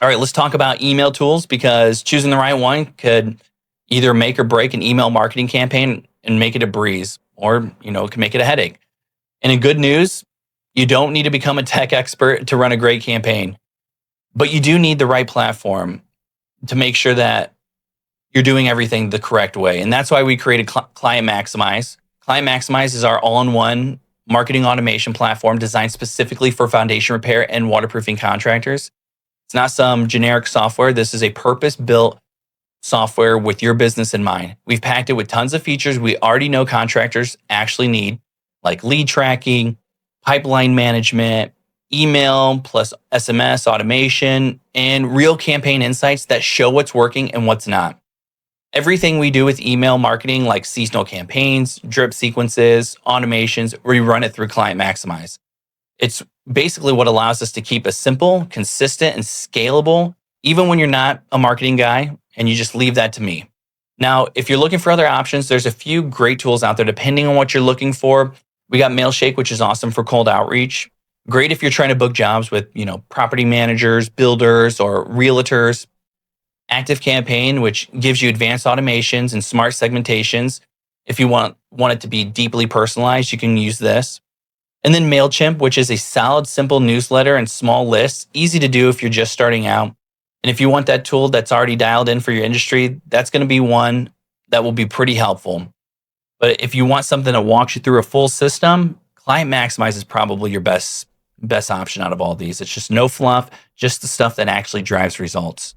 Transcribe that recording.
All right, let's talk about email tools because choosing the right one could either make or break an email marketing campaign and make it a breeze, or it can make it a headache. And in good news, you don't need to become a tech expert to run a great campaign, but you do need the right platform to make sure that you're doing everything the correct way. And that's why we created Client Maximize. Client Maximize is our all-in-one marketing automation platform designed specifically for foundation repair and waterproofing contractors. It's not some generic software. This is a purpose-built software with your business in mind. We've packed it with tons of features we already know contractors actually need, like lead tracking, pipeline management, email plus SMS automation, and real campaign insights that show what's working and what's not. Everything we do with email marketing, like seasonal campaigns, drip sequences, automations, we run it through Client Maximize. It's basically what allows us to keep a simple, consistent, and scalable, even when you're not a marketing guy, and you just leave that to me. Now, if you're looking for other options, there's a few great tools out there depending on what you're looking for. We got Mailshake, which is awesome for cold outreach. Great if you're trying to book jobs with, property managers, builders, or realtors. ActiveCampaign, which gives you advanced automations and smart segmentations. If you want it to be deeply personalized, you can use this. And then MailChimp, which is a solid, simple newsletter and small lists, easy to do if you're just starting out. And if you want that tool that's already dialed in for your industry, that's going to be one that will be pretty helpful. But if you want something that walks you through a full system, Client Maximize is probably your best option out of all these. It's just no fluff, just the stuff that actually drives results.